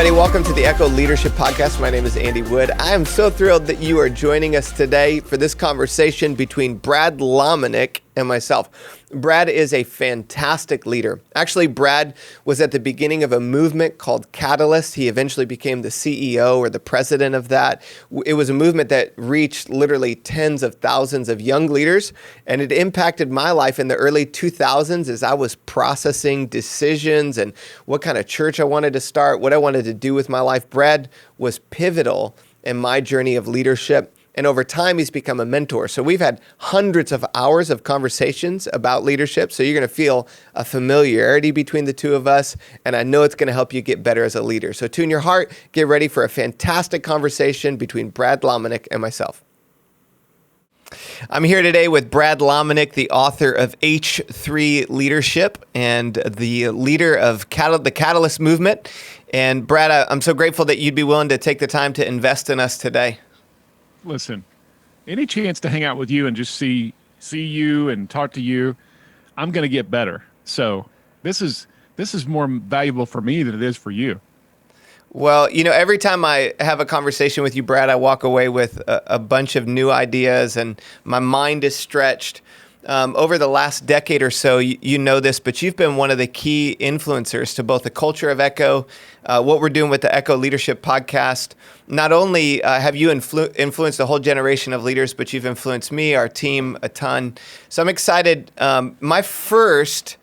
everybody. Welcome to the Echo Leadership Podcast. My name is Andy Wood. I am so thrilled that you are joining us today for this conversation between Brad Lomenick and myself. Brad is a fantastic leader. Actually, Brad was at the beginning of a movement called Catalyst. He eventually became the CEO or the president of that. It was a movement that reached literally tens of thousands of young leaders, and it impacted my life in the early 2000s as I was processing decisions and what kind of church I wanted to start, what I wanted to do with my life. Brad was pivotal in my journey of leadership. And over time, he's become a mentor. So we've had hundreds of hours of conversations about leadership. So you're going to feel a familiarity between the two of us. And I know it's going to help you get better as a leader. So tune your heart, get ready for a fantastic conversation between Brad Lomenick and myself. I'm here today with Brad Lomenick, the author of H3 Leadership and the leader of the Catalyst movement. And Brad, I'm so grateful that you'd be willing to take the time to invest in us today. Listen, any chance to hang out with you and just see you and talk to you, I'm going to get better. So this is more valuable for me than it is for you. Well, every time I have a conversation with you, Brad, I walk away with a bunch of new ideas and my mind is stretched. Over the last decade or so, you know this, but you've been one of the key influencers to both the culture of Echo, what we're doing with the Echo Leadership Podcast. Not only have you influenced a whole generation of leaders, but you've influenced me, our team, a ton. So I'm excited. My first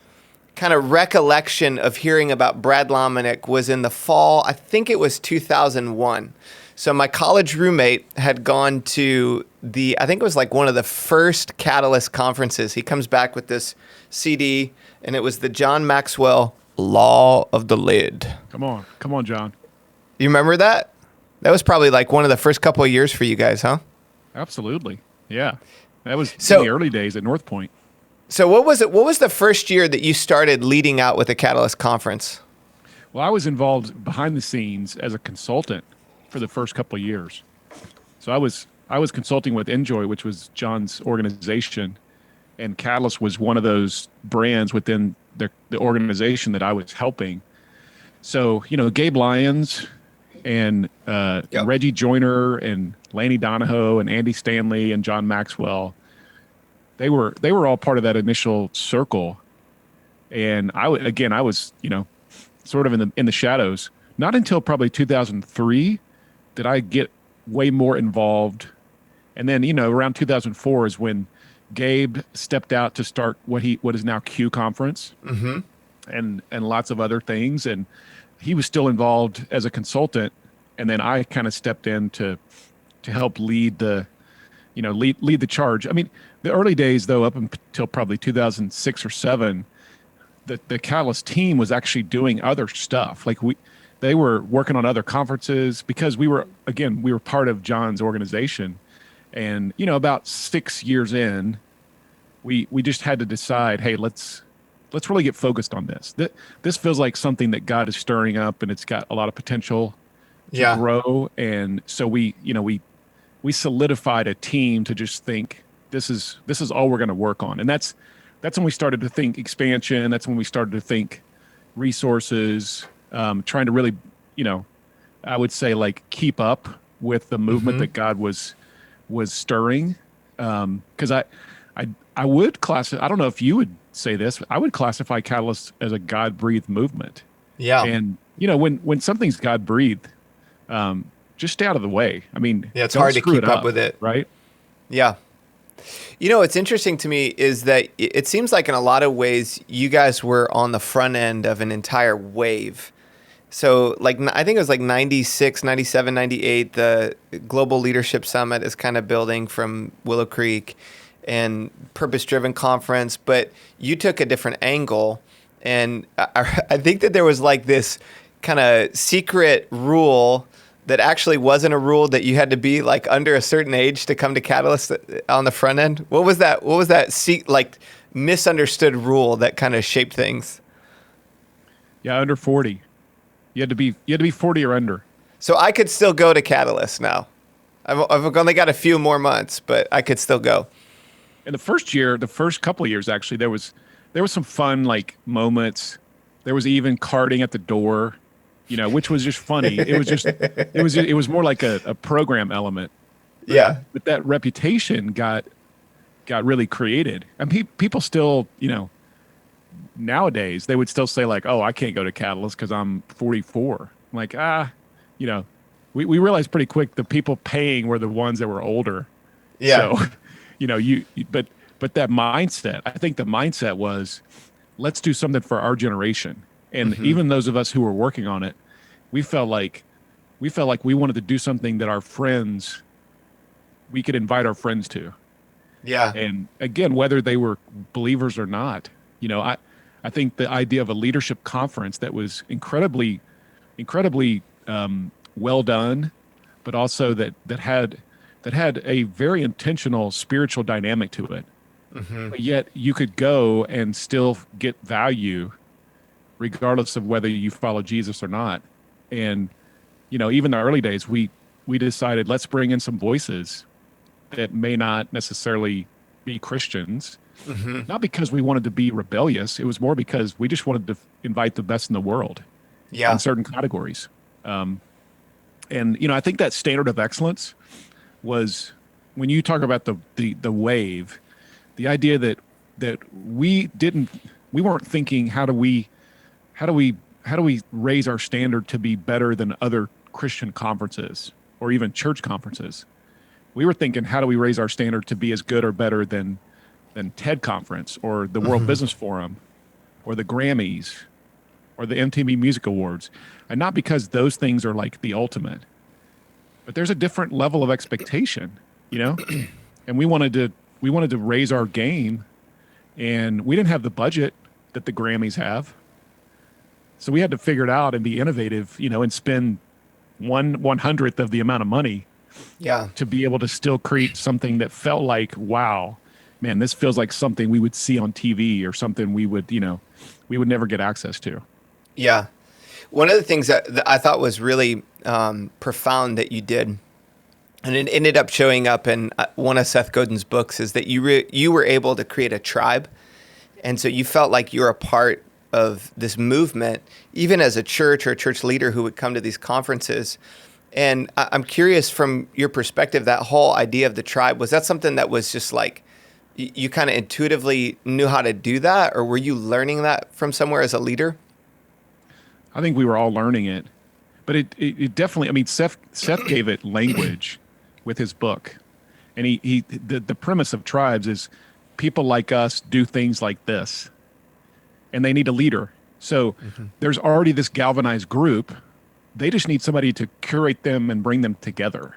kind of recollection of hearing about Brad Lomenick was in the fall, I think it was 2001. So my college roommate had gone to I think it was like one of the first Catalyst conferences. He comes back with this CD, and it was the John Maxwell Law of the Lid. Come on, John. You remember that? That was probably like one of the first couple of years for you guys, huh? Absolutely, yeah. That was in the early days at North Point. So what was it? What was the first year that you started leading out with the Catalyst conference? Well, I was involved behind the scenes as a consultant for the first couple of years. So I was consulting with Enjoy, which was John's organization, and Catalyst was one of those brands within the organization that I was helping. So, Gabe Lyons and Reggie Joyner and Lanny Donahoe and Andy Stanley and John Maxwell, they were all part of that initial circle. And I was, sort of in the shadows. Not until probably 2003 did I get way more involved. And then, around 2004 is when Gabe stepped out to start what is now Q Conference, and lots of other things. And he was still involved as a consultant. And then I kind of stepped in to help lead the charge. I mean, the early days, though, up until probably 2006 or 7, the Catalyst team was actually doing other stuff. Like they were working on other conferences because we were part of John's organization. And, about 6 years in, we just had to decide, hey, let's really get focused on this. This feels like something that God is stirring up, and it's got a lot of potential to grow. And so we solidified a team to just think this is all we're going to work on. And that's when we started to think expansion. That's when we started to think resources, trying to really, I would say like keep up with the movement that God was stirring. Because I would classify, I don't know if you would say this, I would classify Catalyst as a God-breathed movement. Yeah. And, when something's God-breathed, just stay out of the way. I mean, it's hard to keep up with it. Right? Yeah. What's interesting to me is that it seems like in a lot of ways, you guys were on the front end of an entire wave. So I think it was like 96, 97, 98, the Global Leadership Summit is kind of building from Willow Creek and Purpose-Driven Conference, but you took a different angle. And I think that there was like this kind of secret rule that actually wasn't a rule that you had to be like under a certain age to come to Catalyst on the front end. What was that? What was that misunderstood rule that kind of shaped things? Yeah, under 40. You had to be 40 or under. So I could still go to Catalyst now. I've only got a few more months, but I could still go. In the first couple of years, actually, there was some fun like moments. There was even carding at the door. which was just funny. It was more like a program element. Yeah. But that reputation got really created. And people still, nowadays they would still say like, "Oh, I can't go to Catalyst because I'm 44." I'm like, you know, we realized pretty quick the people paying were the ones that were older. Yeah. So, but that mindset, I think the mindset was, let's do something for our generation. And even those of us who were working on it, we felt like we wanted to do something that we could invite our friends to. Yeah. And again, whether they were believers or not, I think the idea of a leadership conference that was incredibly well done, but also that had a very intentional spiritual dynamic to it. But yet you could go and still get value regardless of whether you follow Jesus or not. And, even the early days, we decided, let's bring in some voices that may not necessarily be Christians, not because we wanted to be rebellious. It was more because we just wanted to invite the best in the world in certain categories. And, I think that standard of excellence was, when you talk about the wave, the idea that we weren't thinking, how do we raise our standard to be better than other Christian conferences or even church conferences? We were thinking, how do we raise our standard to be as good or better than TED Conference or the World Business Forum or the Grammys or the MTV Music Awards? And not because those things are like the ultimate, but there's a different level of expectation, and we wanted to raise our game, and we didn't have the budget that the Grammys have. So we had to figure it out and be innovative, and spend 1/100th of the amount of money to be able to still create something that felt like, wow, man, this feels like something we would see on TV or something we would never get access to. Yeah. One of the things that I thought was really profound that you did, and it ended up showing up in one of Seth Godin's books, is that you were able to create a tribe. And so you felt like you're a part of this movement, even as a church or a church leader who would come to these conferences. And I'm curious, from your perspective, that whole idea of the tribe, was that something that was just like, you kind of intuitively knew how to do that? Or were you learning that from somewhere as a leader? I think we were all learning it, but it definitely, Seth gave it language with his book. And the premise of tribes is people like us do things like this, and they need a leader. So there's already this galvanized group. They just need somebody to curate them and bring them together.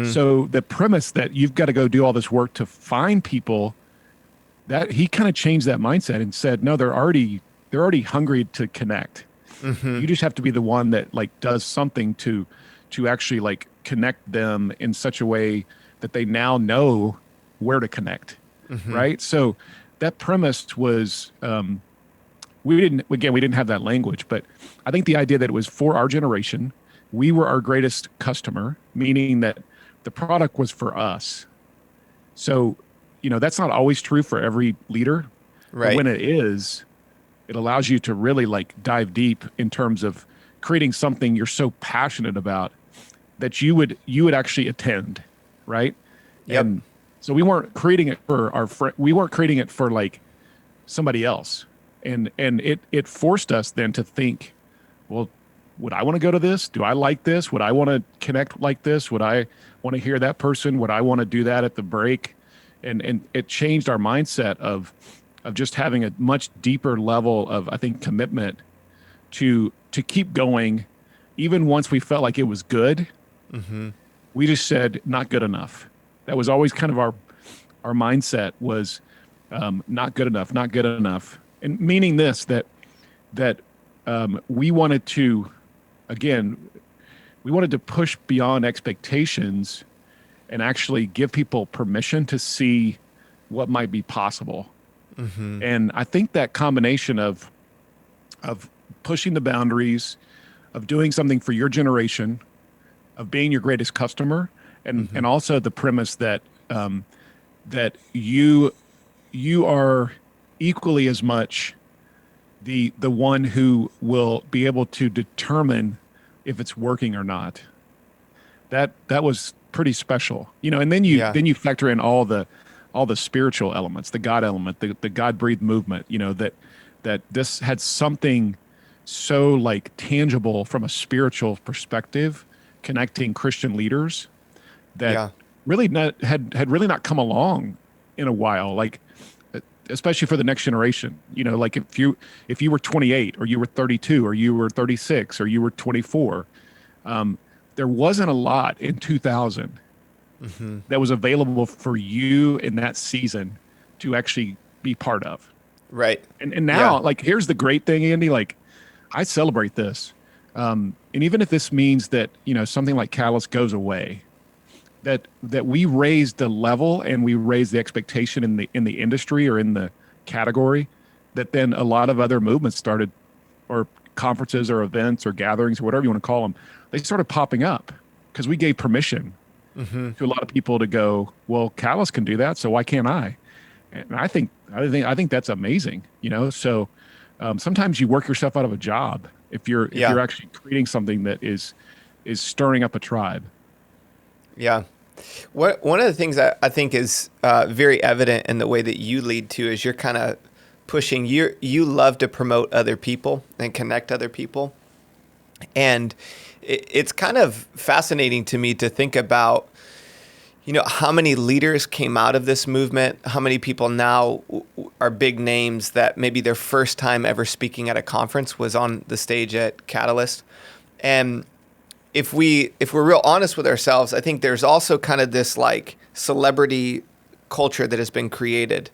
So the premise that you've got to go do all this work to find people, that he kind of changed that mindset and said, no, they're already hungry to connect. You just have to be the one that like does something to actually like connect them in such a way that they now know where to connect. Right. So that premise was, we didn't have that language, but I think the idea that it was for our generation, we were our greatest customer, meaning that the product was for us. So, that's not always true for every leader. Right. But when it is, it allows you to really like dive deep in terms of creating something you're so passionate about that you would actually attend. Right. Yep. And so we weren't creating it for our friend. We weren't creating it for like somebody else. And it forced us then to think, well, would I want to go to this? Do I like this? Would I want to connect like this? Would I want to hear that person? Would I want to do that at the break? And it changed our mindset of just having a much deeper level of, I think, commitment to keep going. Even once we felt like it was good, we just said, not good enough. That was always kind of our mindset was not good enough, not good enough. And meaning this, that we wanted to, again, we wanted to push beyond expectations and actually give people permission to see what might be possible. And I think that combination of pushing the boundaries, of doing something for your generation, of being your greatest customer, and also the premise that that you are equally as much the one who will be able to determine if it's working or not. That was pretty special, and Yeah. then you factor in all the spiritual elements, the God element, the God breathed movement, that this had something so like tangible from a spiritual perspective, connecting Christian leaders that Yeah. really had really not come along in a while, like especially for the next generation. Like if you were 28 or you were 32 or you were 36 or you were 24, there wasn't a lot in 2000 that was available for you in that season to actually be part of. Right. And Yeah. now, like, here's the great thing, Andy. Like, I celebrate this, and even if this means that something like Catalyst goes away, that we raised the level and we raised the expectation in the industry or in the category, that then a lot of other movements started, or conferences or events or gatherings or whatever you want to call them, they started popping up because we gave permission to a lot of people to go, well, Catalyst can do that, so why can't I? And I think that's amazing. So sometimes you work yourself out of a job if you're Yeah. actually creating something that is stirring up a tribe. Yeah. One of the things that I think is very evident in the way that you lead too is you're kind of pushing. You love to promote other people and connect other people, and it's kind of fascinating to me to think about, how many leaders came out of this movement, how many people now are big names that maybe their first time ever speaking at a conference was on the stage at Catalyst. And if we're real honest with ourselves, I think there's also kind of this like celebrity culture that has been created.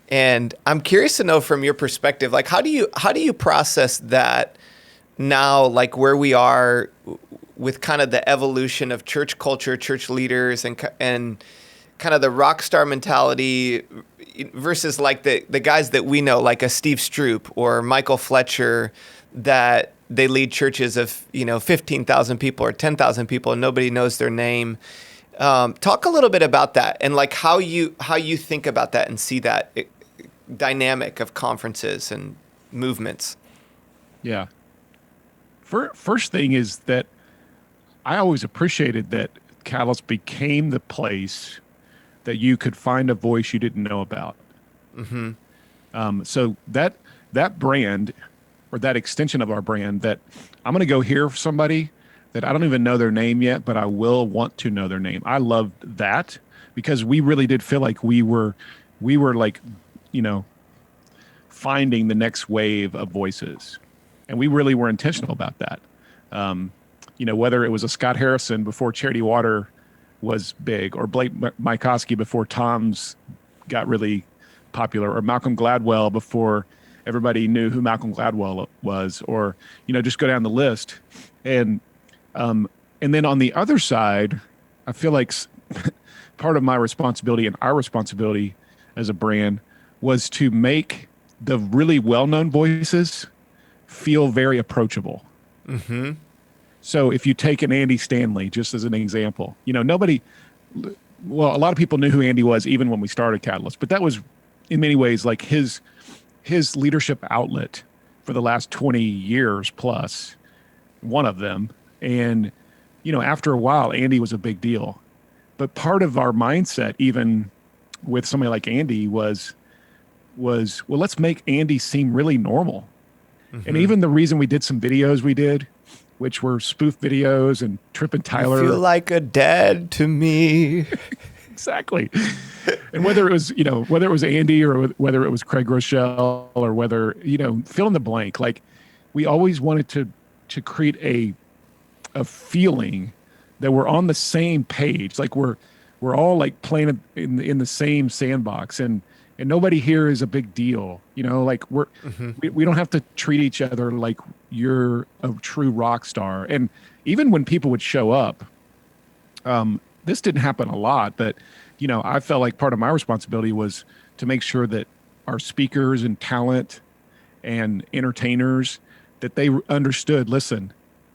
And I'm curious to know from your perspective, like how do you process that now, like where we are with kind of the evolution of church culture, church leaders, and kind of the rock star mentality versus like the guys that we know, like a Steve Stroop or Michael Fletcher, that they lead churches of 15,000 people or 10,000 people and nobody knows their name. Talk a little bit about that and like how you think about that and see that dynamic of conferences and movements. Yeah. First thing is that I always appreciated that Catalyst became the place that you could find a voice you didn't know about. So that brand, or that extension of our brand, that I'm going to go hear somebody that I don't even know their name yet, but I will want to know their name. I loved that because we really did feel like we were like, finding the next wave of voices. And we really were intentional about that. Whether it was a Scott Harrison before Charity Water was big, or Blake Mycoskie before Tom's got really popular, or Malcolm Gladwell before everybody knew who Malcolm Gladwell was, or, just go down the list. And then on the other side, I feel like part of my responsibility and our responsibility as a brand was to make the really well-known voices feel very approachable. So if you take an Andy Stanley, just as an example, a lot of people knew who Andy was even when we started Catalyst, but that was in many ways like his leadership outlet for the last 20 years plus, one of them. And, after a while, Andy was a big deal. But part of our mindset, even with somebody like Andy, was, well, let's make Andy seem really normal. And even the reason we did some videos we did, which were spoof videos and Trip and Tyler. You feel like a dad to me. Exactly. And whether it was Andy or whether it was Craig Rochelle or whether, fill in the blank, like we always wanted to create a feeling that we're on the same page. Like we're all like playing in the same sandbox, and nobody here is a big deal. Like we don't have to treat each other like you're a true rock star. And even when people would show up, this didn't happen a lot, but I felt like part of my responsibility was to make sure that our speakers and talent and entertainers, that they understood, listen,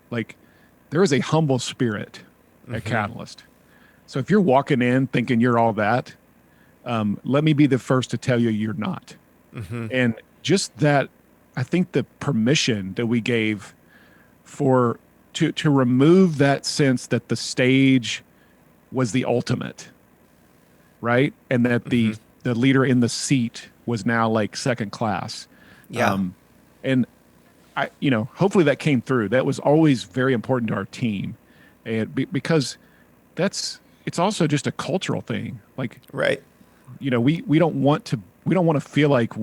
like there is a humble spirit at Catalyst. So if you're walking in thinking you're all that, let me be the first to tell you you're not. And just that, I think the permission that we gave for to remove that sense that the stage was the ultimate, right? And that the leader in the seat was now like second class. Yeah. And I, hopefully that came through. That was always very important to our team, and because it's also just a cultural thing. Like, Right. we don't want to feel like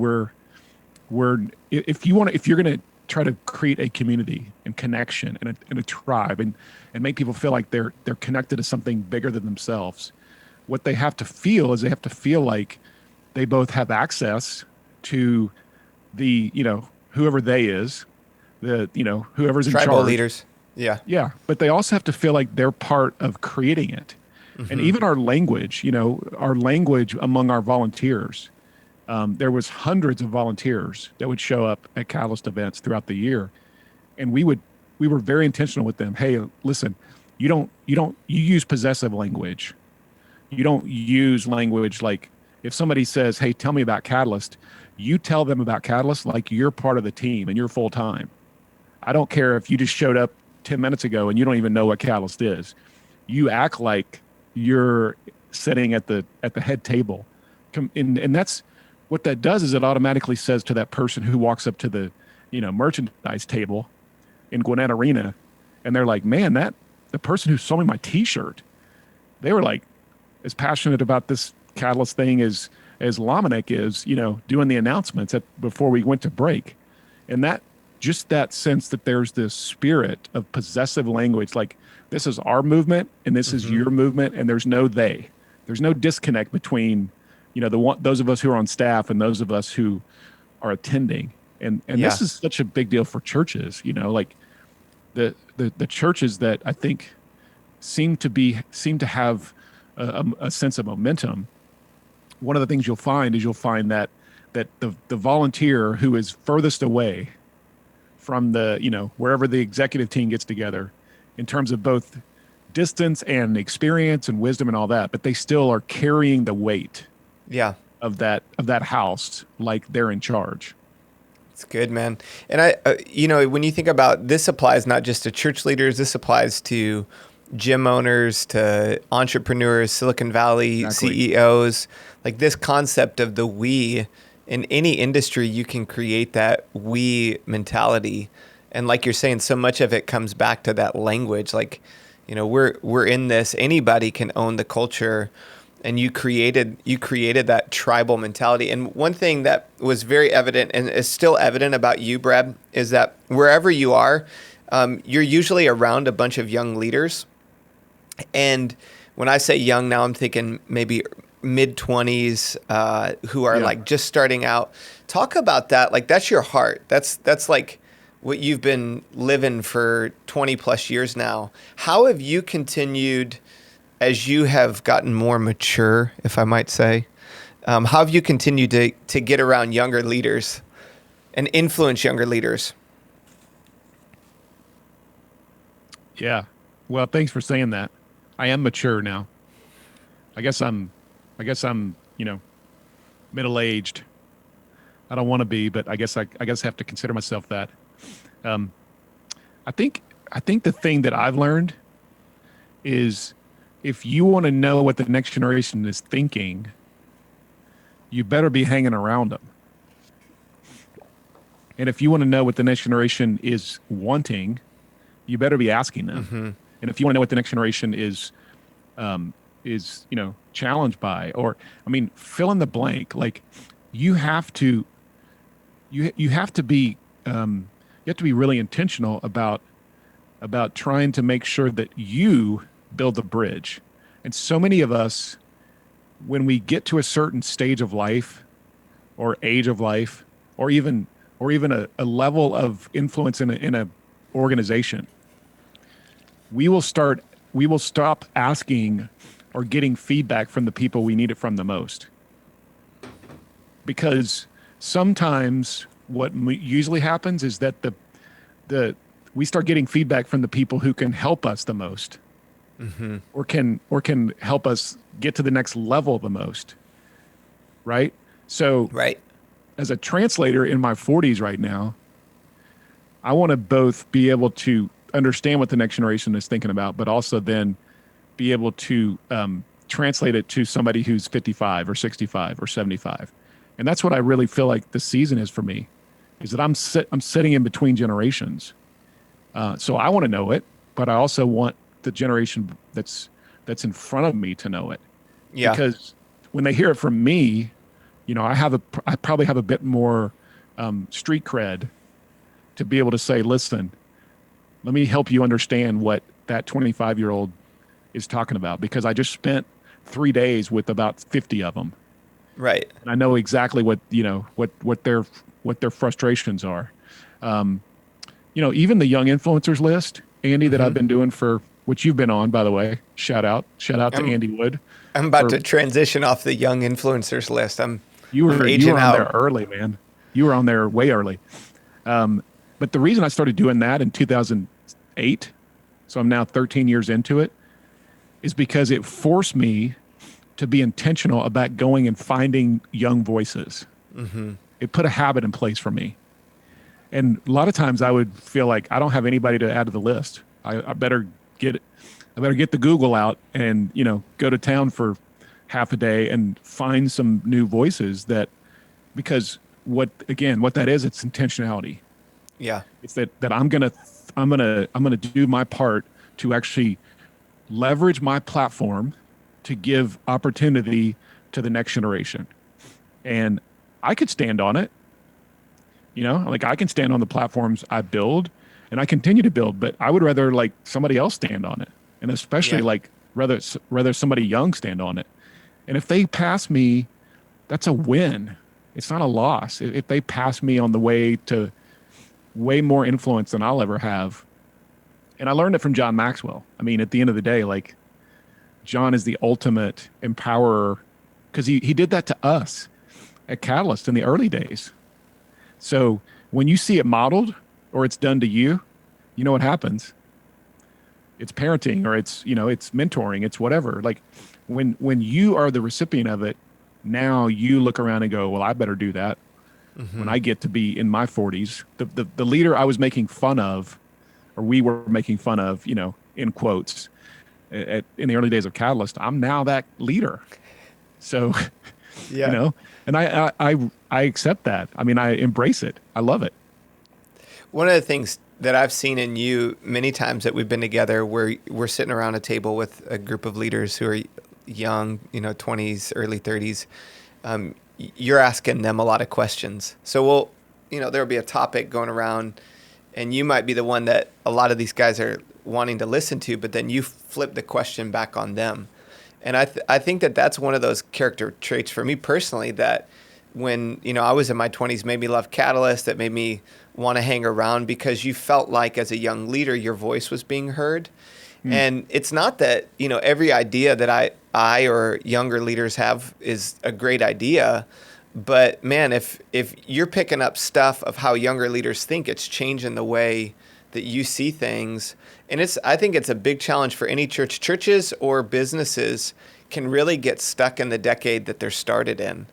if you're going to try to create a community and connection and a tribe and make people feel like they're connected to something bigger than themselves. What they have to feel is they have to feel like they both have access to the, whoever they is, whoever's in Tribal charge. leaders. Yeah. Yeah. But they also have to feel like they're part of creating it. And even our language, among our volunteers, there was hundreds of volunteers that would show up at Catalyst events throughout the year. And we were very intentional with them. Hey, listen, you use possessive language. You don't use language like if somebody says, hey, tell me about Catalyst, you tell them about Catalyst like you're part of the team and you're full time. I don't care if you just showed up 10 minutes ago and you don't even know what Catalyst is. You act like you're sitting at the head table. And that's what that does is it automatically says to that person who walks up to the, merchandise table in Gwinnett Arena, and they're like, man, the person who sold me my t-shirt, they were like as passionate about this Catalyst thing as Lomenick is, doing the announcements before we went to break. And that sense that there's this spirit of possessive language, like this is our movement and this is your movement, and there's no they. There's no disconnect between, those of us who are on staff and those of us who are attending. And this is such a big deal for churches, like the churches that I think seem to have a sense of momentum. One of the things you'll find that the volunteer who is furthest away from the, wherever the executive team gets together in terms of both distance and experience and wisdom and all that, but they still are carrying the weight of that house like they're in charge. It's good, man. And when you think about this applies not just to church leaders, this applies to gym owners, to entrepreneurs, Silicon Valley CEOs, like this concept of the we. In any industry, you can create that we mentality. And like you're saying, so much of it comes back to that language. Like, we're in this, anybody can own the culture. And you created that tribal mentality. And one thing that was very evident and is still evident about you, Brad, is that wherever you are, you're usually around a bunch of young leaders. And when I say young now, I'm thinking maybe mid-20s who are like just starting out. Talk about that. Like that's your heart. That's like what you've been living for 20 plus years now. How have you continued as you have gotten more mature, if I might say? How have you continued to get around younger leaders and influence younger leaders? Yeah. Well, thanks for saying that. I am mature now. I guess I'm, middle-aged. I don't want to be, but I guess I have to consider myself that. I think the thing that I've learned is if you want to know what the next generation is thinking, you better be hanging around them. And if you want to know what the next generation is wanting, you better be asking them. Mm-hmm. And if you want to know what the next generation is challenged by, or fill in the blank. Like you have to be really intentional about trying to make sure that you build the bridge. And so many of us, when we get to a certain stage of life or age of life, or even a level of influence in a organization, we will stop asking or getting feedback from the people we need it from the most. Because sometimes what usually happens is that we start getting feedback from the people who can help us the most. Mm-hmm. or can help us get to the next level the most. Right? So as a translator in my 40s right now, I want to both be able to understand what the next generation is thinking about, but also then be able to translate it to somebody who's 55 or 65 or 75. And that's what I really feel like the season is for me, is that I'm sitting in between generations. So I want to know it, but I also want the generation that's in front of me to know it. Yeah. Because when they hear it from me, I probably have a bit more street cred to be able to say, listen, let me help you understand what that 25-year-old is talking about, because I just spent 3 days with about 50 of them. Right. And I know exactly what their frustrations are. Even the young influencers list, Andy, that I've been doing for, which you've been on, by the way, shout out to Andy Wood. I'm about to transition off the young influencers list. You were aging on out there early, man. You were on there way early. But the reason I started doing that in 2008, so I'm now 13 years into it, is because it forced me to be intentional about going and finding young voices. It put a habit in place for me. And a lot of times I would feel like I don't have anybody to add to the list. I better get the Google out and, go to town for half a day and find some new voices because what that is, it's intentionality. Yeah. It's that I'm going to do my part to actually leverage my platform to give opportunity to the next generation. And I could stand on it. I can stand on the platforms I build and I continue to build, but I would rather somebody else stand on it. And especially rather somebody young stand on it. And if they pass me, that's a win. It's not a loss. If they pass me on the way to way more influence than I'll ever have. And I learned it from John Maxwell. I mean, at the end of the day, John is the ultimate empowerer, because he did that to us at Catalyst in the early days. So when you see it modeled or it's done to you, you know what happens? It's parenting, or it's mentoring, it's whatever. When you are the recipient of it, now you look around and go, well, I better do that when I get to be in my 40s. The leader I was making fun of, or we were making fun of, in quotes, in the early days of Catalyst, I'm now that leader. So, yeah. And I accept that. I mean, I embrace it. I love it. One of the things that I've seen in you many times that we've been together, where we're sitting around a table with a group of leaders who are young, 20s, early 30s, you're asking them a lot of questions. So there'll be a topic going around, and you might be the one that a lot of these guys are wanting to listen to, but then you flip the question back on them. And I think that that's one of those character traits for me personally, that when, I was in my 20s, made me love Catalyst, that made me want to hang around, because you felt like as a young leader, your voice was being heard. And it's not that, every idea that I or younger leaders have is a great idea, but man, if you're picking up stuff of how younger leaders think, it's changing the way that you see things. And I think it's a big challenge for any church. Churches or businesses can really get stuck in the decade that they're started in.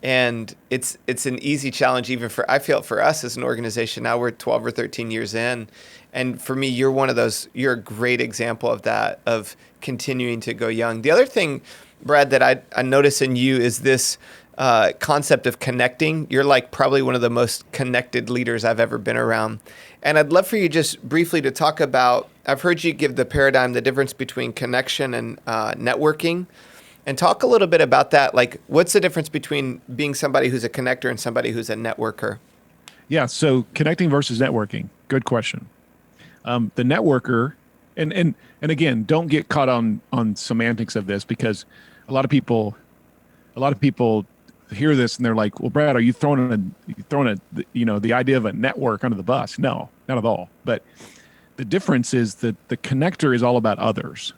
And it's an easy challenge even I feel for us as an organization. Now we're 12 or 13 years in. And for me, you're a great example of that, of continuing to go young. The other thing, Brad, that I notice in you is this concept of connecting. You're probably one of the most connected leaders I've ever been around. And I'd love for you just briefly to talk about, I've heard you give the paradigm, the difference between connection and networking. And talk a little bit about that. What's the difference between being somebody who's a connector and somebody who's a networker? Yeah, so connecting versus networking. Good question. The networker, and again, don't get caught on semantics of this, because a lot of people hear this and they're like, well, Brad, are you throwing the idea of a network under the bus? No, not at all. But the difference is that the connector is all about others.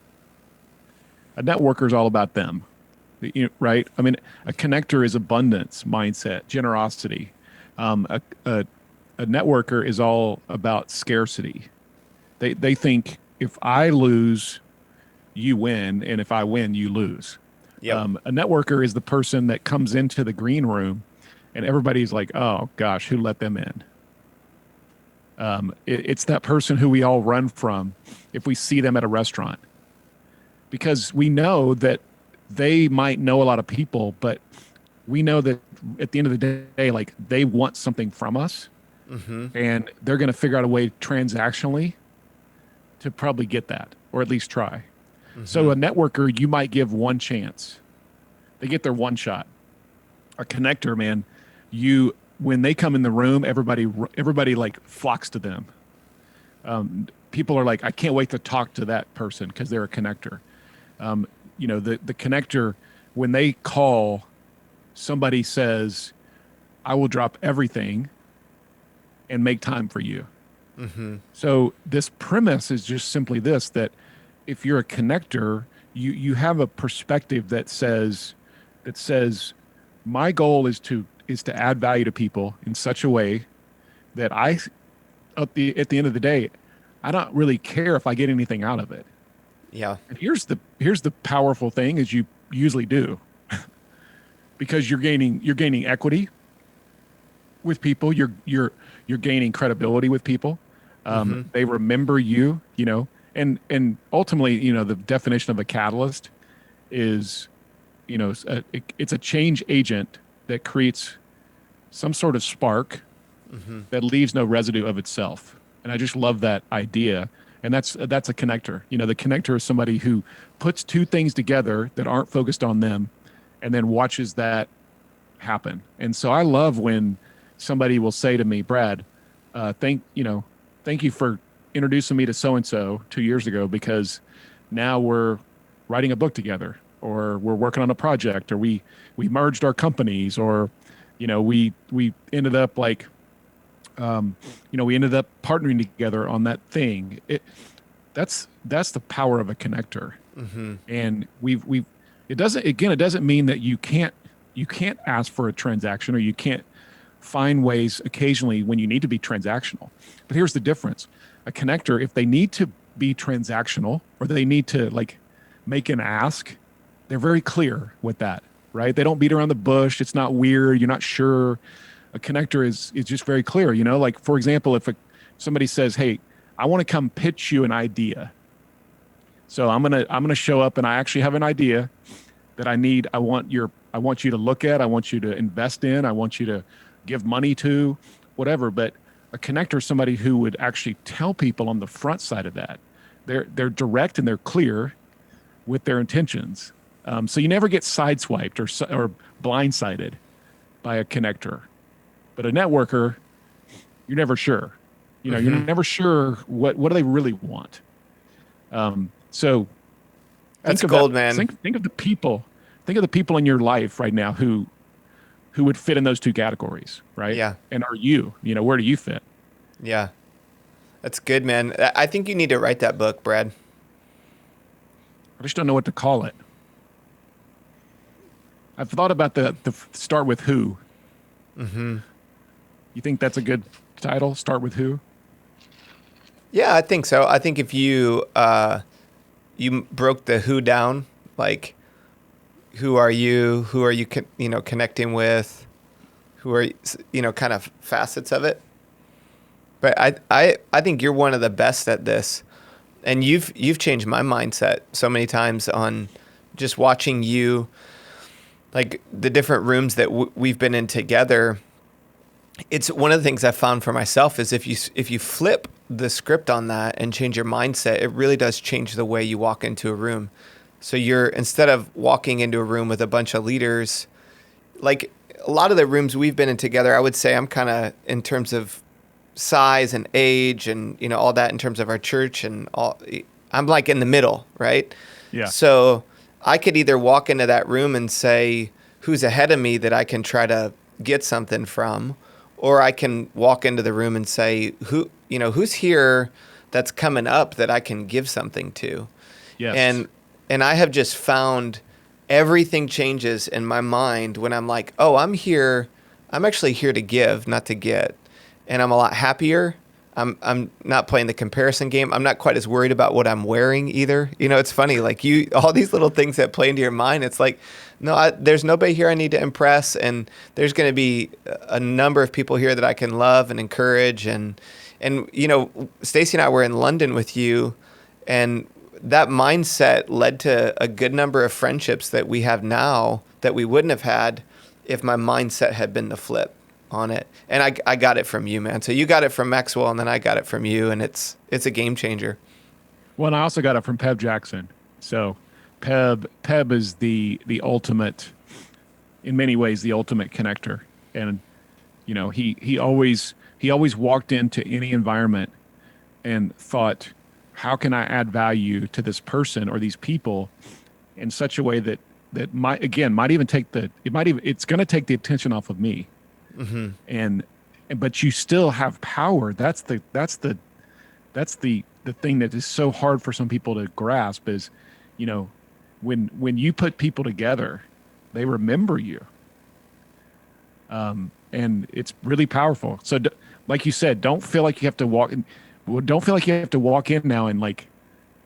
A networker is all about them, right? I mean, a connector is abundance mindset, generosity. A networker is all about scarcity. They think, if I lose, you win, and if I win, you lose. Yep. A networker is the person that comes into the green room and everybody's like, oh gosh, who let them in? It's that person who we all run from if we see them at a restaurant, because we know that they might know a lot of people, but we know that at the end of the day, like they want something from us, and they're going to figure out a way transactionally to probably get that, or at least try. So a networker, you might give one chance. They get their one shot. A connector, man, when they come in the room, everybody like flocks to them. People are like, I can't wait to talk to that person because they're a connector. The connector, when they call, somebody says, I will drop everything and make time for you. So this premise is just simply this, that if you're a connector, you have a perspective that says, my goal is to add value to people in such a way that at the end of the day, I don't really care if I get anything out of it. Yeah. And here's the powerful thing is you usually do. Because you're gaining equity with people, you're gaining credibility with people. They remember you, and ultimately, the definition of a catalyst is, it's a change agent that creates some sort of spark that leaves no residue of itself. And I just love that idea. And that's a connector. The connector is somebody who puts two things together that aren't focused on them and then watches that happen. And so I love when somebody will say to me, Brad, thank you for introducing me to so-and-so 2 years ago, because now we're writing a book together, or we're working on a project, or we merged our companies, or, we ended up we ended up partnering together on that thing. That's the power of a connector. And it doesn't mean that you can't ask for a transaction, or you can't find ways occasionally when you need to be transactional. But here's the difference. A connector, if they need to be transactional, or they need to make an ask, they're very clear with that, right? They don't beat around the bush. It's not weird. You're not sure. A connector is just very clear. Like, for example, if somebody says, hey, I want to come pitch you an idea. So I'm gonna show up, and I actually have an idea that I want you to look at, I want you to invest in, I want you to give money to, whatever. But a connector is somebody who would actually tell people on the front side of that. They're direct and they're clear with their intentions. So you never get sideswiped or blindsided by a connector. But a networker, you're never sure. You're never sure what do they really want. So that's gold, man. Think of the people. Think of the people in your life right now who would fit in those two categories, right? Yeah. And are you? Where do you fit? Yeah. That's good, man. I think you need to write that book, Brad. I just don't know what to call it. I've thought about the start with who. You think that's a good title? Start with who? Yeah, I think so. I think if you broke the who down, like, who are you? Who are you connecting with? Who are kind of facets of it. But I think you're one of the best at this, and you've changed my mindset so many times on just watching you, like the different rooms that we've been in together. It's one of the things I found for myself is if you flip the script on that and change your mindset, it really does change the way you walk into a room. So instead of walking into a room with a bunch of leaders, like a lot of the rooms we've been in together, I would say I'm kind of, in terms of size and age and, all that in terms of our church and all, I'm like in the middle, right? Yeah. So I could either walk into that room and say, who's ahead of me that I can try to get something from, or I can walk into the room and say, who's here that's coming up that I can give something to. Yes. And I have just found everything changes in my mind when I'm like, oh, I'm actually here to give, not to get. And I'm a lot happier. I'm not playing the comparison game. I'm not quite as worried about what I'm wearing either. It's funny, like all these little things that play into your mind. It's like, no, there's nobody here I need to impress. And there's going to be a number of people here that I can love and encourage. And And, Stacy and I were in London with you, and that mindset led to a good number of friendships that we have now that we wouldn't have had if my mindset had been the flip on it. And I got it from you, man. So you got it from Maxwell, and then I got it from you, and it's a game changer. Well, and I also got it from Peb Jackson. So Peb is the ultimate, in many ways, the ultimate connector. And, he always walked into any environment and thought, how can I add value to this person or these people in such a way that might even it's going to take the attention off of me. Mm-hmm. But you still have power. That's the thing that is so hard for some people to grasp is, when you put people together, they remember you. And it's really powerful. So like you said, don't feel like you have to walk in now and like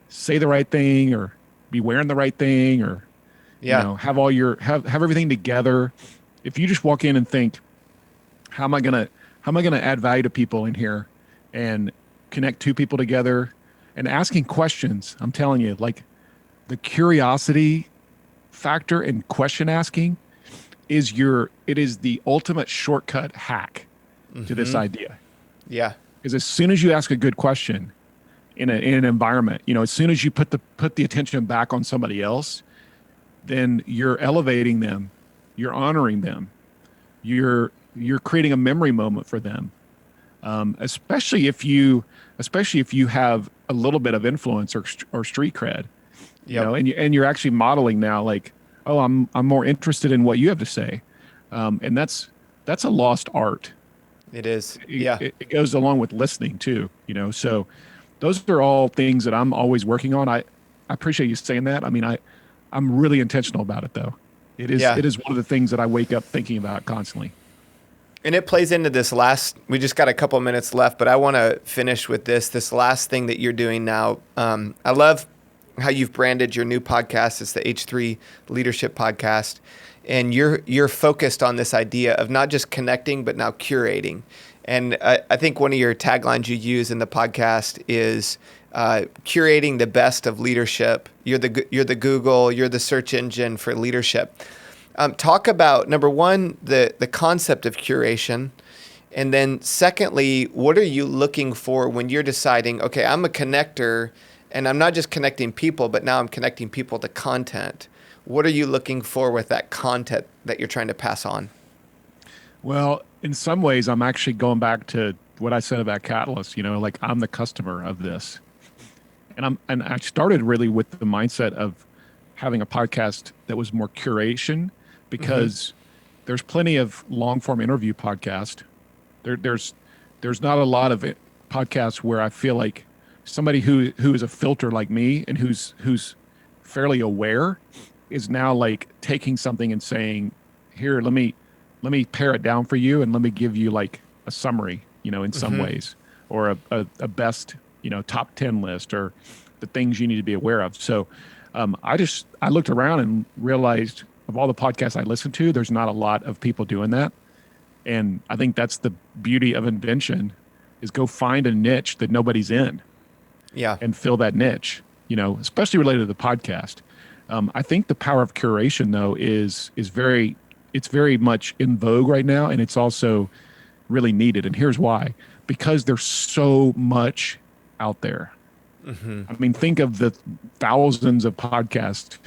say the right thing or be wearing the right thing or, have everything together. If you just walk in and think, how am I going to add value to people in here and connect two people together and asking questions, I'm telling you, like the curiosity factor in question asking it is the ultimate shortcut hack to this idea. Yeah. Because as soon as you ask a good question in an environment, as soon as you put the attention back on somebody else, then you're elevating them, you're honoring them, you're creating a memory moment for them. Especially if you have a little bit of influence or street cred, and you're actually modeling now, like, oh, I'm more interested in what you have to say, and that's a lost art. It is. It goes along with listening too, so those are all things that I'm always working on. I appreciate you saying that. I mean, I'm really intentional about it though. It is one of the things that I wake up thinking about constantly. And it plays into this we just got a couple of minutes left, but I want to finish with this last thing that you're doing now. I love how you've branded your new podcast. It's the H3 Leadership Podcast. And you're focused on this idea of not just connecting, but now curating. And I think one of your taglines you use in the podcast is curating the best of leadership. You're the Google, you're the search engine for leadership. Talk about, number one, the concept of curation. And then secondly, what are you looking for when you're deciding, okay, I'm a connector and I'm not just connecting people, but now I'm connecting people to content. What are you looking for with that content that you're trying to pass on? Well, in some ways, I'm actually going back to what I said about Catalyst, like I'm the customer of this. And I started really with the mindset of having a podcast that was more curation because there's plenty of long form interview podcast. There's not a lot of podcasts where I feel like somebody who is a filter like me and who's fairly aware is now like taking something and saying, here, let me pare it down for you and let me give you like a summary, in some ways, or a best, top 10 list or the things you need to be aware of. So I looked around and realized of all the podcasts I listen to, there's not a lot of people doing that. And I think that's the beauty of invention is go find a niche that nobody's in. Yeah. And fill that niche, especially related to the podcast. I think the power of curation though is very much in vogue right now. And it's also really needed. And here's why, because there's so much out there. Mm-hmm. I mean, think of the thousands of podcasts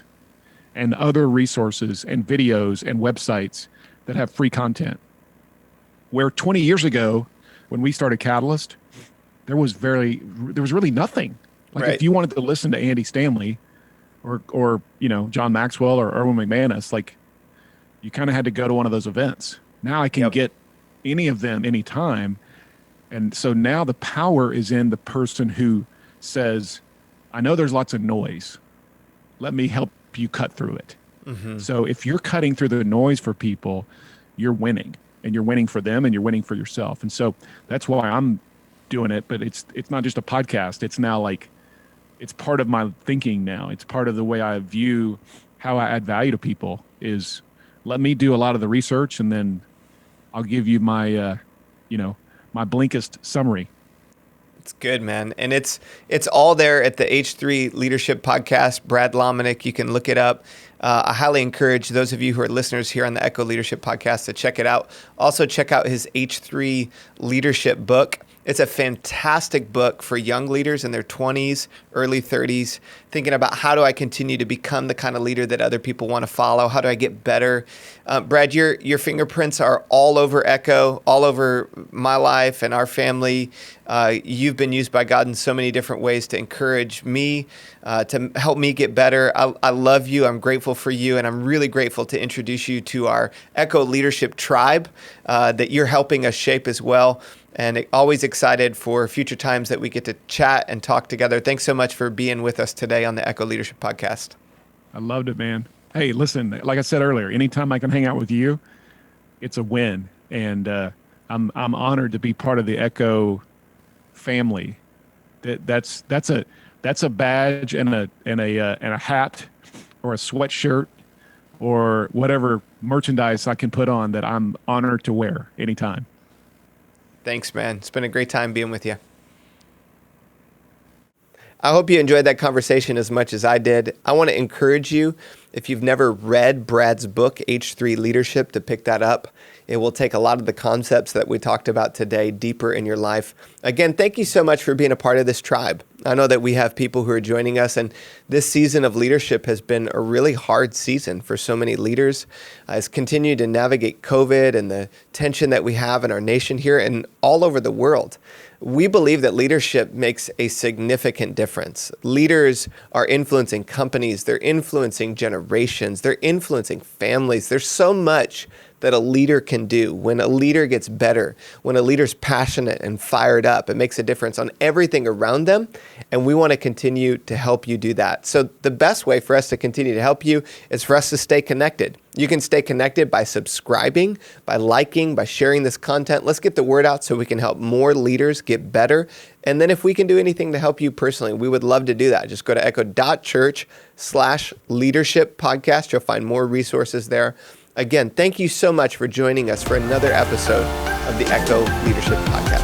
and other resources and videos and websites that have free content. Where 20 years ago, when we started Catalyst, there was really nothing. Like if you wanted to listen to Andy Stanley or John Maxwell or Erwin McManus, like you kind of had to go to one of those events. Now I can get any of them anytime. And so now the power is in the person who says, I know there's lots of noise. Let me help you cut through it. Mm-hmm. So if you're cutting through the noise for people, you're winning, and you're winning for them and you're winning for yourself. And so that's why I'm doing it, but it's not just a podcast. It's now like, it's part of my thinking now. It's part of the way I view how I add value to people is let me do a lot of the research and then I'll give you my, my Blinkist summary. It's good, man. And it's all there at the H3 Leadership Podcast. Brad Lomenick, you can look it up. I highly encourage those of you who are listeners here on the Echo Leadership Podcast to check it out. Also, check out his H3 Leadership book. It's a fantastic book for young leaders in their 20s, early 30s, thinking about how do I continue to become the kind of leader that other people want to follow? How do I get better? Brad, your fingerprints are all over Echo, all over my life and our family. You've been used by God in so many different ways to encourage me, to help me get better. I love you. I'm grateful for you. And I'm really grateful to introduce you to our Echo Leadership Tribe that you're helping us shape as well. And always excited for future times that we get to chat and talk together. Thanks so much for being with us today on the Echo Leadership Podcast. I loved it, man. Hey, listen, like I said earlier, anytime I can hang out with you, it's a win. And I'm honored to be part of the Echo family. That's a badge and a hat or a sweatshirt or whatever merchandise I can put on that I'm honored to wear anytime. Thanks, man. It's been a great time being with you. I hope you enjoyed that conversation as much as I did. I want to encourage you, if you've never read Brad's book, H3 Leadership, to pick that up. It will take a lot of the concepts that we talked about today deeper in your life. Again, thank you so much for being a part of this tribe. I know that we have people who are joining us, and this season of leadership has been a really hard season for so many leaders. As continued to navigate COVID and the tension that we have in our nation here and all over the world. We believe that leadership makes a significant difference. Leaders are influencing companies, they're influencing generations, they're influencing families. There's so much that a leader can do. When a leader gets better, when a leader's passionate and fired up, it makes a difference on everything around them. And we want to continue to help you do that. So the best way for us to continue to help you is for us to stay connected. You can stay connected by subscribing, by liking, by sharing this content. Let's get the word out so we can help more leaders get better. And then if we can do anything to help you personally, we would love to do that. Just go to echo.church/leadership podcast. You'll find more resources there. Again, thank you so much for joining us for another episode of the Echo Leadership Podcast.